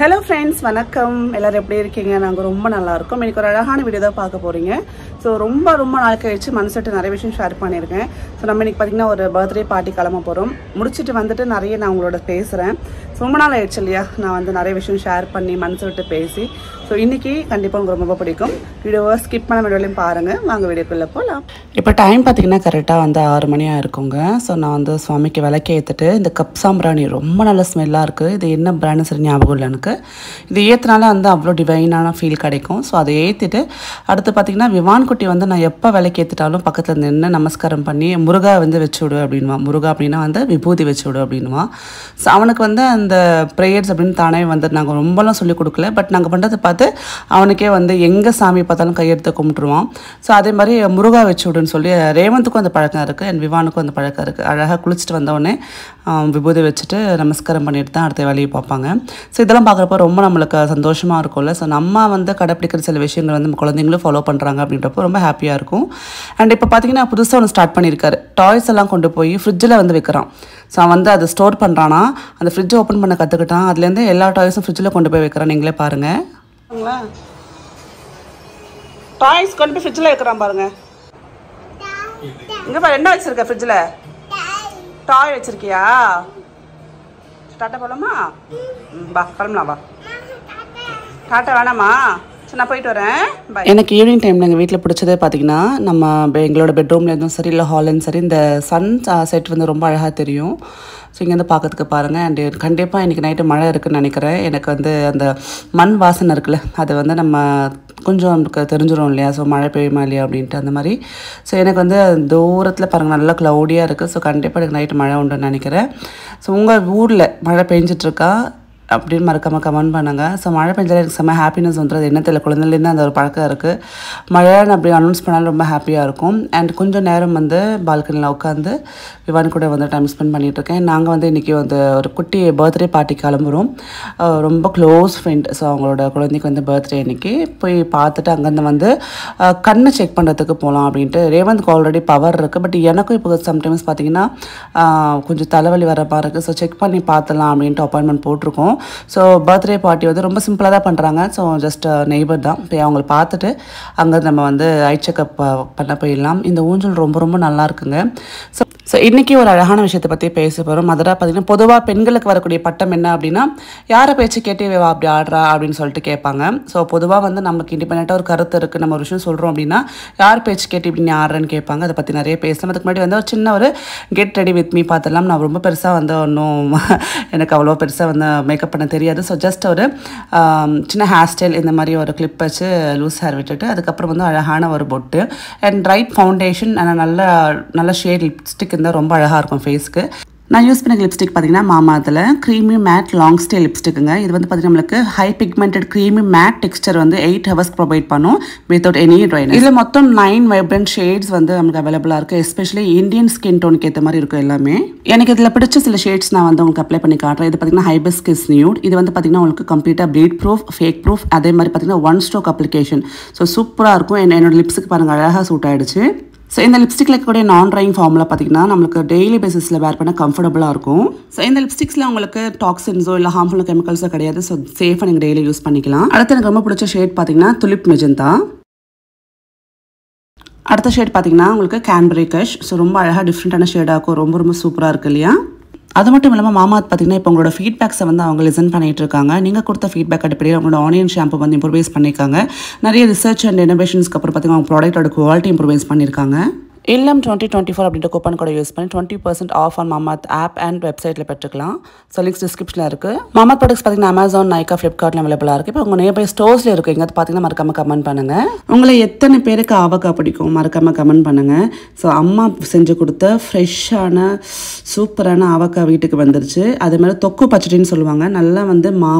Hello friends, வணக்கம். எல்லாரும் எப்படி இருக்கீங்க? நாங்க ரொம்ப நல்லா இருக்கோம். இன்னைக்கு ஒரு அழகான வீடியோ தான் பார்க்க போறீங்க. சோ ரொம்ப நாள் கழிச்சு மனசுட்டு நிறைய விஷயம் ஷேர் பண்ணிருக்கேன். சோ நம்ம இன்னைக்கு பாத்தீங்கன்னா ஒரு பர்த்டே பார்ட்டி கிளம்ப போறோம். முடிச்சிட்டு வந்துட்டு நிறைய நான் உங்களோட பேசுறேன். ரொம்ப நாள் ஆயிடுச்சு இல்லையா? நான் வந்து நிறைய விஷயம் ஷேர் பண்ணி மனசு விட்டு பேசி. சோ இன்னைக்கு கண்டிப்பா உங்களுக்கு ரொம்ப பிடிக்கும். வீடியோவை ஸ்கிப் பண்ண வீடியோலையும் பாருங்க. வாங்க வீடியோக்குள்ள போலாம். இப்போ டைம் பாத்தீங்கன்னா கரெக்டா வந்து 6 மணி ஆயிருக்குங்க. சோ நான் வந்து சுவாமிக்கு விளக்கு ஏத்திட்டு இந்த கப் சாம்பிராணி ரொம்ப நல்ல ஸ்மெல்லா இருக்கு. இது என்ன பிராண்ட் சரி ஞாபகம் இல்லை எனக்கு. இது ஏற்றினால வந்து அவ்வளோ டிவைனான ஃபீல் கிடைக்கும். ஸோ அதை ஏற்றிட்டு அடுத்து பார்த்திங்கன்னா விவான் குட்டி வந்து நான் எப்போ விலைக்கு ஏற்றிட்டாலும் பக்கத்தில் நின்று நமஸ்காரம் பண்ணி முருகா வந்து வச்சு விடு அப்படின்வான். முருகா அப்படின்னா வந்து விபூதி வச்சு விடு அப்படின்வான். ஸோ அவனுக்கு வந்து அந்த ப்ரேயர்ஸ் அப்படின்னு தானே வந்து நாங்கள் ரொம்பலாம் சொல்லிக் கொடுக்கல. பட் நாங்கள் பண்ணுறதை பார்த்து அவனுக்கே வந்து எங்கே சாமி பார்த்தாலும் கையெடுத்து கும்பிட்டுருவான். ஸோ அதே மாதிரி முருகா வச்சு விடுன்னு சொல்லி ரேவந்துக்கும் அந்த பழக்கம் இருக்குது அண்ட் விவானுக்கும் அந்த பழக்கம் இருக்குது. அழகாக குளிச்சுட்டு வந்தோடனே விபூதி வச்சுட்டு நமஸ்காரம் பண்ணிட்டு தான் அடுத்த வேலையை பார்ப்பாங்க. ஸோ இதெல்லாம் பார்க்குறப்ப ரொம்ப நம்மளுக்கு சந்தோஷமாக இருக்கும்ல. ஸோ நம்ம வந்து கடைப்பிடிக்கிற சில விஷயங்கள் வந்து நம்ம குழந்தைங்களும் ஃபாலோ பண்ணுறாங்க அப்படின்றப்போ ரொம்ப ஹாப்பியாக இருக்கும். அண்ட் இப்போ பார்த்தீங்கன்னா புதுசாக ஒன்று ஸ்டார்ட் பண்ணியிருக்காரு. டாய்ஸ் எல்லாம் கொண்டு போய் ஃப்ரிட்ஜில் வந்து வைக்கிறான். ஸோ அவன் வந்து அதை ஸ்டோர் பண்ணுறான்னா அந்த ஃப்ரிட்ஜை ஓப்பன் பண்ண கற்றுக்கிட்டான். அதுலேருந்து எல்லா டாய்ஸும் ஃப்ரிட்ஜில் கொண்டு போய் வைக்கிறான். நீங்களே பாருங்கள். டாய்ஸ் கொண்டு போய் ஃப்ரிட்ஜில் வைக்கிறான் பாருங்க. இங்கே பாரு என்ன வச்சிருக்க ஃப்ரிட்ஜில்? டாய் வச்சிருக்கியா? டாட்டா போலாமா? வா கிளம்பலாம். வா டாட்டா வேணாமா? சரி நான் போயிட்டு வரேன். எனக்கு ஈவினிங் டைமில் எங்கள் வீட்டில் பிடிச்சதே பார்த்தீங்கன்னா நம்ம எங்களோட பெட்ரூமில் இருந்தும் சரி இல்லை ஹாலும் சரி இந்த சன் செட் வந்து ரொம்ப அழகாக தெரியும். ஸோ இங்கேருந்து பார்க்கறதுக்கு பாருங்கள். அண்ட் கண்டிப்பாக இன்றைக்கி நைட்டு மழை இருக்குதுன்னு நினைக்கிறேன். எனக்கு வந்து அந்த மண் வாசனை இருக்குல்ல அது வந்து நம்ம கொஞ்சம் நமக்கு தெரிஞ்சிடும் இல்லையா? ஸோ மழை பெய்யுமா இல்லையா அப்படின்ட்டு அந்த மாதிரி. ஸோ எனக்கு வந்து தூரத்தில் பாருங்கள் நல்லா க்ளவுடியாக இருக்குது. ஸோ கண்டிப்பாக எனக்கு நைட்டு மழை உண்டுன்னு நினைக்கிறேன். ஸோ உங்கள் ஊரில் மழை பெஞ்சிட்ருக்கா அப்படின்னு மறக்காமல் கமெண்ட் பண்ணுங்கள். ஸோ மழை பெஞ்சாலே எனக்கு செம்ம ஹாப்பினஸ் வந்துடுது. என்ன தெரியல குழந்தைலேருந்து அந்த ஒரு பழக்கம் இருக்குது. மழைன்னு அப்படி அனௌன்ஸ் பண்ணாலும் ரொம்ப ஹாப்பியாக இருக்கும். அண்ட் கொஞ்சம் நேரம் வந்து பால்கனியில் உட்காந்து விவான் கூட வந்து டைம் ஸ்பெண்ட் பண்ணிகிட்ருக்கேன். நாங்கள் வந்து இன்றைக்கி வந்து ஒரு குட்டி பர்த்டே பார்ட்டி கிளம்புறோம். ரொம்ப க்ளோஸ் ஃப்ரெண்ட். ஸோ அவங்களோட குழந்தைக்கு வந்து பர்த்டே இன்றைக்கி போய் பார்த்துட்டு அங்கேருந்து வந்து கண்ணை செக் பண்ணுறதுக்கு போகலாம் அப்படின்ட்டு. ரேவந்த்க்கு ஆல்ரெடி பவர் இருக்குது. பட் எனக்கும் இப்போ சம்டைம்ஸ் பார்த்திங்கன்னா கொஞ்சம் தலைவலி வர மாதிரி இருக்குது. ஸோ செக் பண்ணி பார்த்துலாம் அப்படின்ட்டு அப்பாயின்மெண்ட் போட்டிருக்கோம். ஸோ பர்த்டே பார்ட்டி வந்து ரொம்ப சிம்பிளாக தான் பண்ணுறாங்க. ஸோ ஜஸ்ட் நெய்பர் தான். இப்போ அவங்கள பார்த்துட்டு அங்கே நம்ம வந்து ஐ செக்அப் பண்ண போயிடலாம். இந்த ஊஞ்சல் ரொம்ப நல்லா இருக்குங்க. ஸோ இன்றைக்கி ஒரு அழகான விஷயத்தை பற்றி பேச போகிறோம். அதில் பார்த்திங்கன்னா பொதுவாக பெண்களுக்கு வரக்கூடிய பட்டம் என்ன அப்படின்னா யாரை பேச்சு கேட்டு அப்படி ஆடுறா அப்படின்னு சொல்லிட்டு கேட்பாங்க. ஸோ பொதுவாக வந்து நமக்கு இண்டிபெண்ட்டாக ஒரு கருத்து இருக்குது. நம்ம ஒரு விஷயம் சொல்கிறோம் அப்படின்னா யார் பேச்சு கேட்டு இப்படி நீ ஆடுறேன்னு கேட்பாங்க. அதை பற்றி நிறைய பேசலாம். அதுக்கு முன்னாடி வந்து ஒரு சின்ன ஒரு கெட் ரெடி வித் மீ பார்த்துலாம். நான் ரொம்ப பெருசாக வந்து ஒன்றும் எனக்கு அவ்வளோ பெருசாக வந்து மேக்கப் பண்ண தெரியாது. ஸோ ஜஸ்ட் ஒரு சின்ன ஹேர் ஸ்டைல் இந்த மாதிரி ஒரு கிளிப் வச்சு லூஸ் ஹேர் விட்டுட்டு அதுக்கப்புறம் வந்து அழகான ஒரு பொட்டு அண்ட் ரைட் ஃபவுண்டேஷன் நல்ல ஷேட் லிப்ஸ்டிக் இருந்தால் ரொம்ப அழகாக இருக்கும் ஃபேஸ்க்கு. நான் யூஸ் பண்ண லிப்ஸ்டிக் பார்த்தீங்கன்னா மாமாத்தில் க்ரீமி மேட் லாங் ஸ்டே லிப்ஸ்டிக்குங்க. இது வந்து பார்த்தீங்கன்னா நம்மளுக்கு high pigmented creamy mat Dexter வந்து 8 ஹவர்ஸ் ப்ரொவைட் பண்ணும் வித்தவுட் எனி ட்ரைனஸ். இதில் மொத்தம் 9 வைப்ரண்ட் ஷேட்ஸ் வந்து நமக்கு அவைலபிளாக இருக்குது. எஸ்பெஷலி இந்தியன் ஸ்கின் டோனுக்கு ஏற்ற மாதிரி இருக்கும் எல்லாமே. எனக்கு இதில் பிடிச்ச சில ஷேட்ஸ் நான் வந்து உங்களுக்கு அப்ளை பண்ணி காட்டுறேன். இது பார்த்தீங்கன்னா ஹைபிஸ்கஸ் நியூட். இது வந்து பார்த்தீங்கன்னா உங்களுக்கு கம்ப்ளீட்டாக ப்ளீட் ப்ரூஃப், ஃபேக் ப்ரூஃப், அதே மாதிரி பார்த்தீங்கன்னா 1 ஸ்ட்ரோக் அப்ளிகேஷன். ஸோ சூப்பராக இருக்கும். என்னோட லிப்ஸுக்கு பாருங்கள் அழகாக சூட் ஆகிடுச்சு. ஸோ இந்த லிப்ஸ்டிக்கில் இருக்கக்கூடிய நான் ட்ரைங் ஃபார்மில் பார்த்திங்கன்னா நம்மளுக்கு டெய்லி பேசிஸில் வேர் பண்ண கம்ஃபர்டபுளாக இருக்கும். ஸோ இந்த லிப்ஸ்டிக்ஸில் உங்களுக்கு டாக்ஸின்ஸோ இல்லை ஹார்ம்ஃபுல் கெமிக்கல்ஸோ கிடையாது. ஸோ சேஃபாக நீங்கள் டெய்லி யூஸ் பண்ணிக்கலாம். அடுத்து எனக்கு ரொம்ப பிடிச்ச ஷேட் பார்த்திங்கன்னா துலிப் மெஜந்தா. அடுத்த ஷேட் பார்த்திங்கன்னா உங்களுக்கு கேன்பரி கஷ். ஸோ ரொம்ப அழகாக டிஃப்ரெண்ட்டான ஷேடாக இருக்கும். ரொம்ப சூப்பராக இருக்குது இல்லையா? அது மட்டும் இல்லாமல் மாமாத் பார்த்தீங்கன்னா இப்போ உங்களோட ஃபீட்பேக்ஸை வந்து அவங்க லிசன் பண்ணிட்டு இருக்காங்க. நீங்கள் கொடுத்த ஃபீட்பேக் அடிப்படையில் அவங்களோட ஆனியன் ஷாம்பு வந்து இம்ப்ரூவைஸ் பண்ணியிருக்காங்க. நிறைய ரிசர்ச் அண்ட் இனோவேஷன்ஸ்க்கு அப்புறம் பார்த்தீங்கன்னா அவங்க ப்ராடக்ட்டோட குவாலிட்டி இம்ப்ரூவைஸ் பண்ணியிருக்காங்க. இல்லம் 2024 அப்படின்ற கூப்பன் கூட யூஸ் பண்ணி 20% off on Mamaearth app and வெப்சைட்டில் பெற்றுக்கலாம். ஸோ லிங்க்ஸ் டிஸ்கிரிப்ஷனில் இருக்குது. மாமாத் ப்ராடக்ட்ஸ் பார்த்தீங்கன்னா அமேசான், நைக்கா, ஃப்ளிப்கார்ட்டில் அவைலபிளாக இருக்குது. இப்போ உங்கள் நியர்பை ஸ்டோர்ஸில் இருக்குது. எங்கே பார்த்தீங்கன்னா மறக்காமல் கமெண்ட் பண்ணுங்கள். உங்களை எத்தனை பேருக்கு ஆவக்காய் பிடிக்கும் மறக்காமல் கமெண்ட் பண்ணுங்கள். ஸோ அம்மா செஞ்சு கொடுத்த ஃப்ரெஷ்ஷான சூப்பரான ஆவக்காய் வீட்டுக்கு வந்துருச்சு. அதே மாதிரி தொக்கு பச்சடின்னு சொல்லுவாங்க. நல்லா வந்து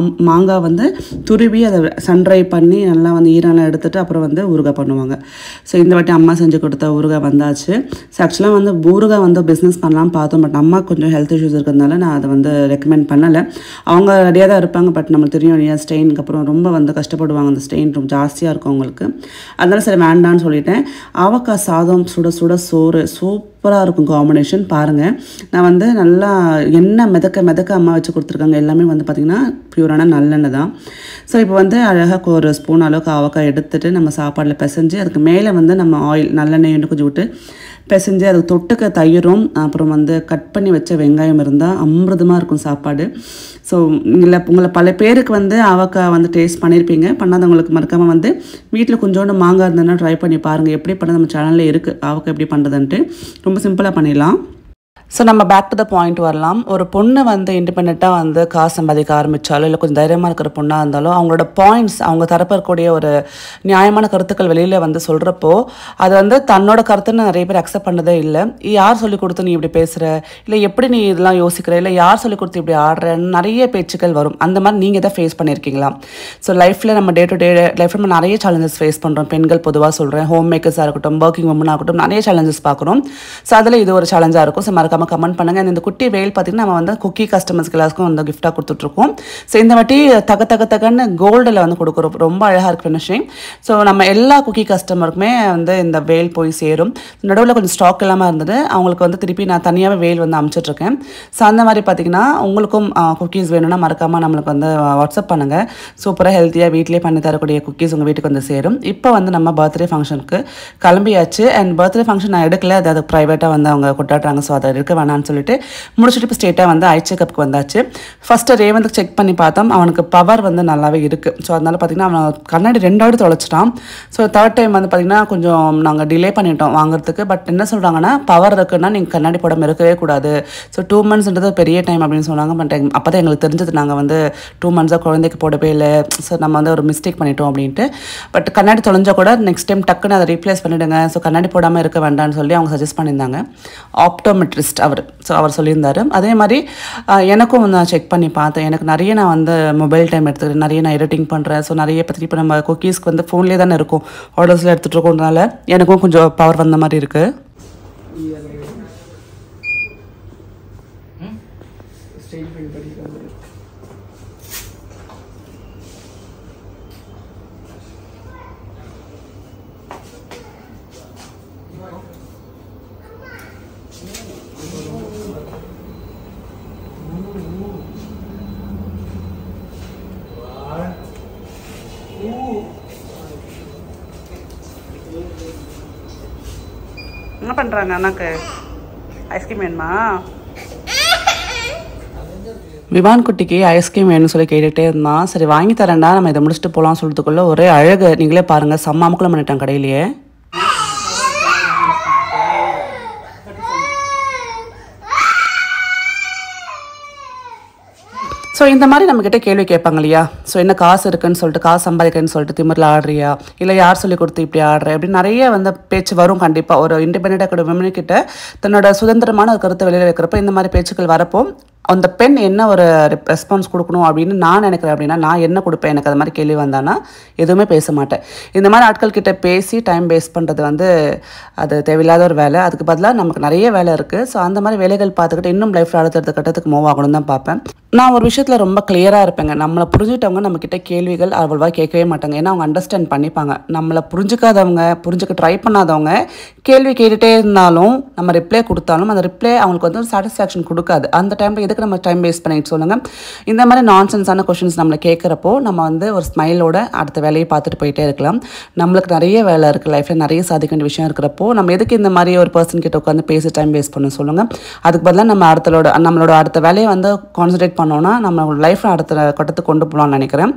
மாங்காய் வந்து துருவி அதை சன்ட்ரை பண்ணி நல்லா வந்து ஈரான எடுத்துகிட்டு அப்புறம் வந்து ஊறுகாய் பண்ணுவாங்க. ஸோ இந்த வாட்டி அம்மா செஞ்சு கொடுத்த ஊறுகாய் வந்தாச்சு. ஸோ ஆக்சுவலாக வந்து ஊறுகாய் வந்து பிஸ்னஸ் பண்ணலாம் பார்த்தோம். பட் அம்மா கொஞ்சம் ஹெல்த் இஷ்யூஸ் இருக்கிறதுனால நான் அதை வந்து ரெக்கமெண்ட் பண்ணலை. அவங்க ரெடியாக தான் இருப்பாங்க. பட் நம்மளுக்கு தெரியும் இல்லையா ஸ்டெயினுக்கு அப்புறம் ரொம்ப வந்து கஷ்டப்படுவாங்க. அந்த ஸ்டெயின் ரொம்ப ஜாஸ்தியாக இருக்கும் அவங்களுக்கு. அதனால சரி வேண்டான்னு சொல்லிட்டேன். ஆவக்காய் சாதம் சுட சுட சோறு சூப்பர் சூப்பராக இருக்கும் காம்பினேஷன். பாருங்கள், நான் வந்து நல்லா எண்ணெய் மிதக்க அம்மா வச்சு கொடுத்துருக்காங்க. எல்லாமே வந்து பார்த்திங்கன்னா பியூரான நல்லெண்ணெய் தான். ஸோ இப்போ வந்து அழகாக ஒரு ஸ்பூன் அளவுக்கு ஆவக்காய் எடுத்துகிட்டு நம்ம சாப்பாடில் பிசைஞ்சு அதுக்கு மேலே வந்து நம்ம ஆயில் நல்லெண்ணெய் கொஞ்சம் விட்டு பிசைஞ்சு அதுக்கு தொட்டுக்க தயிரும் அப்புறம் வந்து கட் பண்ணி வச்ச வெங்காயம் இருந்தால் அமிர்தமாக இருக்கும் சாப்பாடு. ஸோ உங்களை பல பேருக்கு வந்து ஆவக்காய் வந்து டேஸ்ட் பண்ணியிருப்பீங்க. பண்ணாதவங்களுக்கு மறக்காமல் வந்து வீட்டில் கொஞ்சோண்டு மாங்காய் இருந்ததுன்னா ட்ரை பண்ணி பாருங்கள். எப்படி பண்ண நம்ம சேனலில் இருக்குது ஆவக்காய் எப்படி பண்ணுறதுன்ட்டு. ரொம்ப சிம்பிளாக பண்ணிடலாம். ஸோ நம்ம பேக் டு த பாயிண்ட் வரலாம். ஒரு பொண்ணு வந்து இண்டிபெண்ட்டாக வந்து காசு சம்பாதிக்க ஆரம்பித்தாலும் இல்லை கொஞ்சம் தைரியமாக இருக்கிற பொண்ணாக இருந்தாலும் அவங்களோட பாயிண்ட்ஸ் அவங்க தரப்பு இருக்கக்கூடிய ஒரு நியாயமான கருத்துக்கள் வெளியில் வந்து சொல்கிறப்போ அது வந்து தன்னோட கருத்துன்னு நிறைய பேர் அக்செப்ட் பண்ணதே இல்லை. யார் சொல்லிக் கொடுத்து நீ இப்படி பேசுகிற, இல்லை எப்படி நீ இதெல்லாம் யோசிக்கிற, இல்லை யார் சொல்லிக் கொடுத்து இப்படி ஆடுறன்னு நிறைய பேச்சுக்கள் வரும். அந்த மாதிரி நீங்கள் எதாவது ஃபேஸ் பண்ணியிருக்கீங்களா? ஸோ லைஃப்பில் நம்ம டே டு டே லைஃப்பில் நம்ம நிறைய சேலஞ்சஸ் ஃபேஸ் பண்ணுறோம். பெண்கள் பொதுவாக சொல்கிறேன், ஹோம் மேக்கர்ஸாக இருக்கட்டும், ஒர்க்கிங் உமனாக இருக்கட்டும், நிறைய சேலஞ்சஸ் பார்க்குறோம். ஸோ அதில் இது ஒரு சேலஞ்சாக இருக்கும். ஸோ மறக்காம கமெண்ட் பண்ணுங்கள். இந்த குட்டி வெயில் பார்த்தீங்கன்னா நம்ம வந்து குக்கி கஸ்டமர்ஸ் எல்லாருக்கும் வந்து கிஃப்டாக கொடுத்துட்ருக்கோம். ஸோ இந்த வாட்டி தகன்னு கோல்டில் வந்து கொடுக்குறோம். ரொம்ப அழகாக இருக்குது ஃபினிஷிங். ஸோ நம்ம எல்லா குக்கி கஸ்டமருக்குமே வந்து இந்த வெயில் போய் சேரும். நடுவில் கொஞ்சம் ஸ்டாக் இல்லாமல் இருந்தது, அவங்களுக்கு வந்து திருப்பி நான் தனியாகவே வெயில் வந்து அனுப்பிச்சிட்ருக்கேன். ஸோ அந்த மாதிரி பார்த்தீங்கன்னா உங்களுக்கும் குக்கீஸ் வேணும்னா மறக்காமல் நம்மளுக்கு வந்து வாட்ஸ்அப் பண்ணுங்கள். சூப்பராக ஹெல்த்தியாக வீட்டிலே பண்ணி தரக்கூடிய குக்கீஸ் உங்கள் வீட்டுக்கு வந்து சேரும். இப்போ வந்து நம்ம பர்த்டே ஃபங்க்ஷனுக்கு கிளம்பியாச்சு. அண்ட் பர்த்டே ஃபங்க்ஷன் நான் எடுக்கல, அது ப்ரைவேட்டாக வந்து அவங்க கொண்டாடுறாங்க. ஸோ அதை எடுக்க வேணான்னு சொல்லிட்டு முடிச்சுட்டு இப்போ ஸ்ட்ரெயிட்டாக வந்து ஐ செக்கப்புக்கு வந்தாச்சு. ஃபஸ்ட்டு ரேவந்துக்கு செக் பண்ணி பார்த்தோம், அவனுக்கு பவர் வந்து நல்லாவே இருக்குது. ஸோ அதனால் பார்த்திங்கன்னா அவன் கண்ணாடி 2 வாட்டி தொலைச்சிட்டான். ஸோ 3rd டைம் வந்து பார்த்திங்கன்னா கொஞ்சம் நாங்கள் டிலே பண்ணிட்டோம் வாங்குறதுக்கு. பட் என்ன சொல்கிறாங்கன்னா பவர் இருக்குன்னா நீங்கள் கண்ணாடி போடாமல் இருக்கவே கூடாது. ஸோ 2 monthsன்றது பெரிய டைம் அப்படின்னு சொன்னாங்க. பட் அப்போ தான் எங்களுக்கு தெரிஞ்சது நாங்கள் வந்து 2 months குழந்தைக்கு போடவே இல்லை. ஸோ நம்ம வந்து ஒரு மிஸ்டேக் பண்ணிட்டோம் அப்படின்ட்டு. பட் கண்ணாடி தொலைஞ்சால் கூட நெக்ஸ்ட் டைம் டக்குன்னு அதை ரீப்ளேஸ் பண்ணிவிடுங்க. ஸோ கண்ணாடி போடாமல் இருக்க வேண்டாம்னு சொல்லி அவங்க சஜஸ்ட் பண்ணியிருந்தாங்க. ஆப்டோமெட்ரிஸ்ட் அவர் சொல்லியிருந்தார். அதே மாதிரி எனக்கும் நான் செக் பண்ணி பார்த்தேன். எனக்கு நிறைய நான் வந்து மொபைல் டைம் எடுத்துக்கிறேன், நிறைய நான் எடிட்டிங் பண்ணுறேன். ஸோ நிறைய பற்றி இப்போ நம்ம குக்கீஸ்க்கு வந்து ஃபோன்லேயே தானே இருக்கும், ஆர்டர்ஸில் எடுத்துகிட்டு இருக்கோன்றனால எனக்கும் கொஞ்சம் பவர் வந்த மாதிரி இருக்குது. என்ன பண்ணுறாங்க அண்ணாக்கு? ஐஸ்கிரீம் வேணுமா? விவான் குட்டிக்கு ஐஸ்கிரீம் வேணும்னு சொல்லி கேட்டுகிட்டே இருந்தான். சரி வாங்கி தரேன்டா, நம்ம இதை முடிச்சுட்டு போகலான்னு சொல்கிறதுக்குள்ளே ஒரே அழகு. நீங்களே பாருங்கள், செம்ம அமுக்குலம் பண்ணிட்டான் கடையிலேயே. ஸோ இந்த மாதிரி நம்மக்கிட்ட கேள்வி கேட்பாங்க இல்லையா? ஸோ என்ன காசு இருக்குன்னு சொல்லிட்டு, காசு சம்பாதிக்கிறேன்னு சொல்லிட்டு திமிரில் ஆடுறியா, இல்லை யார் சொல்லி கொடுத்து இப்படி ஆடுற அப்படின்னு நிறைய வந்து பேச்சு வரும். கண்டிப்பாக ஒரு இண்டிபெண்ட்டாக கூட விமன்கிட்ட தன்னோட சுதந்திரமான ஒரு கருத்தை வெளியில் வைக்கிறப்ப இந்த மாதிரி பேச்சுக்கள் வரப்போ அந்த பெண் என்ன ஒரு ரெஸ்பான்ஸ் கொடுக்கணும் அப்படின்னு நான் நினைக்கிறேன். அப்படின்னா நான் என்ன கொடுப்பேன்? எனக்கு அது மாதிரி கேள்வி வந்தானா எதுவுமே பேச மாட்டேன். இந்த மாதிரி ஆட்கள் கிட்ட பேசி டைம் வேஸ்ட் பண்ணுறது வந்து அது தேவையில்லாத ஒரு வேலை. அதுக்கு பதிலாக நமக்கு நிறைய வேலை இருக்குது. ஸோ அந்த மாதிரி வேலைகள் பார்த்துக்கிட்டு இன்னும் லைஃப்பில் அடுத்தடுத்த கட்டத்துக்கு மூவ் ஆகணும் தான் பார்ப்பேன். நான் ஒரு விஷயத்தில் ரொம்ப கிளியராக இருப்பேங்க. நம்மளை புரிஞ்சுட்டவங்க நம்மக்கிட்ட கேள்விகள் அவ்வளோவா கேட்கவே மாட்டாங்க. ஏன்னா அவங்க அண்டர்ஸ்டாண்ட் பண்ணிப்பாங்க. நம்மளை புரிஞ்சுக்காதவங்க, புரிஞ்சுக்க ட்ரை பண்ணாதவங்க கேள்வி கேட்டுகிட்டே இருந்தாலும் நம்ம ரிப்ளை கொடுத்தாலும் அந்த ரிப்ளை அவங்களுக்கு வந்து ஒரு சாட்டிஸ்ஃபேக்ஷன் கொடுக்காது. அந்த டைமில் எதுக்கு நம்ம டைம் வேஸ்ட் பண்ணிட்டு சொல்லுங்கள்? இந்த மாதிரி நான்சென்ஸான கொஷின்ஸ் நம்மளை கேட்குறப்போ நம்ம வந்து ஒரு ஸ்மைலோட அடுத்த வேலையை பார்த்துட்டு போயிட்டே இருக்கலாம். நம்மளுக்கு நிறைய வேலை இருக்குது, லைஃப்பில் நிறைய சாதிக்க வேண்டிய விஷயம் இருக்கிறப்போ நம்ம எதுக்கு இந்த மாதிரி ஒரு பர்சன் கிட்ட உட்காந்து பேசி டைம் வேஸ்ட் பண்ண சொல்லுங்கள்? அதுக்கு பதிலாக நம்ம நம்மளோட அடுத்த வேலையை வந்து கான்சன்ட்ரேட் பண்ணோன்னா நம்ம லைஃப்பில் அடுத்த கட்டத்துக்கு கொண்டு போகலான்னு நினைக்கிறேன்.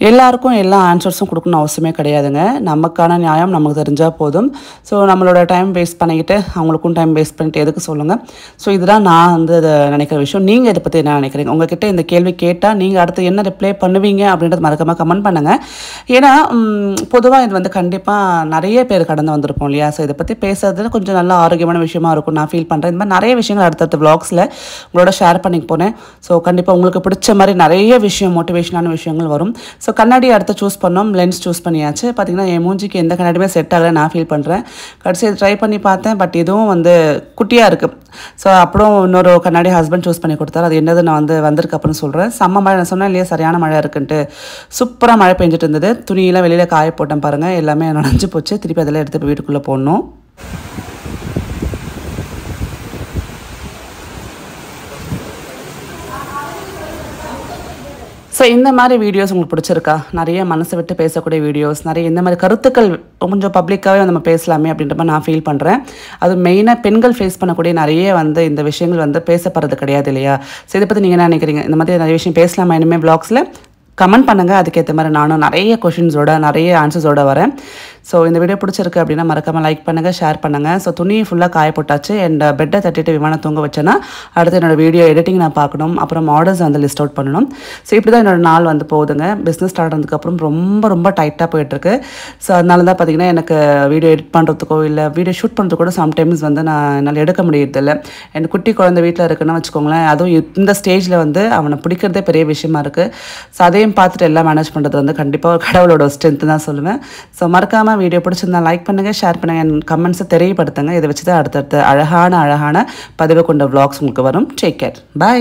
எல்லாருக்கும் எல்லா ஆன்சர்ஸும் கொடுக்கணும்னு அவசியமே கிடையாதுங்க. நமக்கான நியாயம் நமக்கு தெரிஞ்சால் போதும். ஸோ நம்மளோட டைம் வேஸ்ட் பண்ணிக்கிட்டு அவங்களுக்கும் டைம் வேஸ்ட் பண்ணிட்டு எதுக்கு சொல்லுங்கள்? ஸோ இதுதான் நான் வந்து அதை நினைக்கிற விஷயம். நீங்கள் இதை பற்றி என்ன நினைக்கிறீங்க? உங்ககிட்ட இந்த கேள்வி கேட்டால் நீங்கள் அடுத்து என்ன ரிப்ளை பண்ணுவீங்க அப்படின்றது மறக்காமல் கமெண்ட் பண்ணுங்கள். ஏன்னா பொதுவாக இது வந்து கண்டிப்பாக நிறைய பேர் கடந்து வந்திருப்போம் இல்லையா? ஸோ இதை பற்றி பேசுறது கொஞ்சம் நல்ல ஆரோக்கியமான விஷயமா இருக்கும் நான் ஃபீல் பண்ணுறேன். இந்த மாதிரி நிறைய விஷயங்கள் அடுத்தடுத்த விளாக்ஸில் உங்களோட ஷேர் பண்ணிக்க போனேன். ஸோ கண்டிப்பாக உங்களுக்கு பிடிச்ச மாதிரி நிறைய விஷயம் மோட்டிவேஷனான விஷயங்கள் வரும். ஸோ கண்ணாடி அடுத்து சூஸ் பண்ணோம், லென்ஸ் சூஸ் பண்ணியாச்சு. பார்த்திங்கன்னா என் மூஞ்சிக்கு எந்த கண்ணாடியுமே செட் ஆகலை நான் ஃபீல் பண்ணுறேன். கடைசி ட்ரை பண்ணி பார்த்தேன், பட் இதுவும் வந்து குட்டியாக இருக்குது. ஸோ அப்புறம் இன்னொரு கண்ணாடி ஹஸ்பண்ட் சூஸ் பண்ணி கொடுத்தாரு. அது என்னது நான் வந்திருக்கு அப்படின்னு சொல்கிறேன். செம்ம மழை, நான் சொன்னேன் இல்லையா சரியான மழை இருக்குன்ட்டு. சூப்பராக மழை பெஞ்சிட்டு இருந்தது. துணியெல்லாம் வெளியில் காய போட்டேன் பாருங்கள், எல்லாமே நனைஞ்சு போச்சு. திருப்பி அதெல்லாம் எடுத்து வீட்டுக்குள்ளே போடணும். ஸோ இந்த மாதிரி வீடியோஸ் உங்களுக்கு பிடிச்சிருக்கா? நிறைய மனசை விட்டு பேசக்கூடிய வீடியோஸ், நிறைய இந்த மாதிரி கருத்துக்கள் கொஞ்சம் பப்ளிக்காகவே நம்ம பேசலாமே அப்படின்ற மாதிரி நான் ஃபீல் பண்ணுறேன். அது மெயினாக பெண்கள் ஃபேஸ் பண்ணக்கூடிய நிறைய இந்த விஷயங்கள் பேசப்படுறது கிடையாது இல்லையா? ஸோ இதை பற்றி நீங்கள் என்ன நினைக்கிறீங்க? இந்த மாதிரி நிறைய விஷயம் பேசலாமா இனிமேல் வ்ளாக்ஸில்? கமெண்ட் பண்ணுங்கள். அதுக்கேற்ற மாதிரி நானும் நிறைய கொஷின்ஸோட நிறைய ஆன்சர்ஸோடு வரேன். ஸோ இந்த வீடியோ பிடிச்சிருக்கு அப்படின்னா மறக்காமல் லைக் பண்ணுங்கள், ஷேர் பண்ணுங்கள். ஸோ துணியை ஃபுல்லாக காய போட்டாச்சு அண்ட் பெட்டை தட்டிட்டு விமானம் தூங்க வச்சேன்னா அடுத்து என்னோடய வீடியோ எடிட்டிங் நான் பார்க்கணும், அப்புறம் ஆர்டர்ஸ் லிஸ்ட் அவுட் பண்ணணும். ஸோ இப்படி தான் என்னோடய நாள் போகுதுங்க. பிஸ்னஸ் ஸ்டார்ட் ஆனதுக்கப்புறம் ரொம்ப டைட்டாக போயிட்டுருக்கு. ஸோ அதனால தான் பார்த்திங்கன்னா எனக்கு வீடியோ எடிட் பண்ணுறதுக்கோ இல்லை வீடியோ ஷூட் பண்ணுறதுக்கு கூட சம்டைம்ஸ் நான் என்னால் எடுக்க முடியறதில்லை. எனக்கு குட்டி குழந்தை வீட்டில் இருக்குன்னு வச்சுக்கோங்களேன். அதுவும் இந்த ஸ்டேஜில் அவனை பிடிக்கிறதே பெரிய விஷயமா இருக்குது. ஸோ அதையும் பார்த்துட்டு எல்லாம் மேனேஜ் பண்ணுறது கண்டிப்பாக கடவுளோட ஸ்ட்ரென்த்து தான் சொல்லுவேன். ஸோ மறக்காமல் வீடியோ பிடிச்சிருந்தா லைக் பண்ணுங்கள், ஷேர் பண்ணுங்கள், என் கமெண்ட்ஸை தெரியப்படுத்துங்க. இதை வச்சு தான் அடுத்தடுத்த அழகான பதிவு கொண்ட vlogs உங்களுக்கு வரும். Take care, by.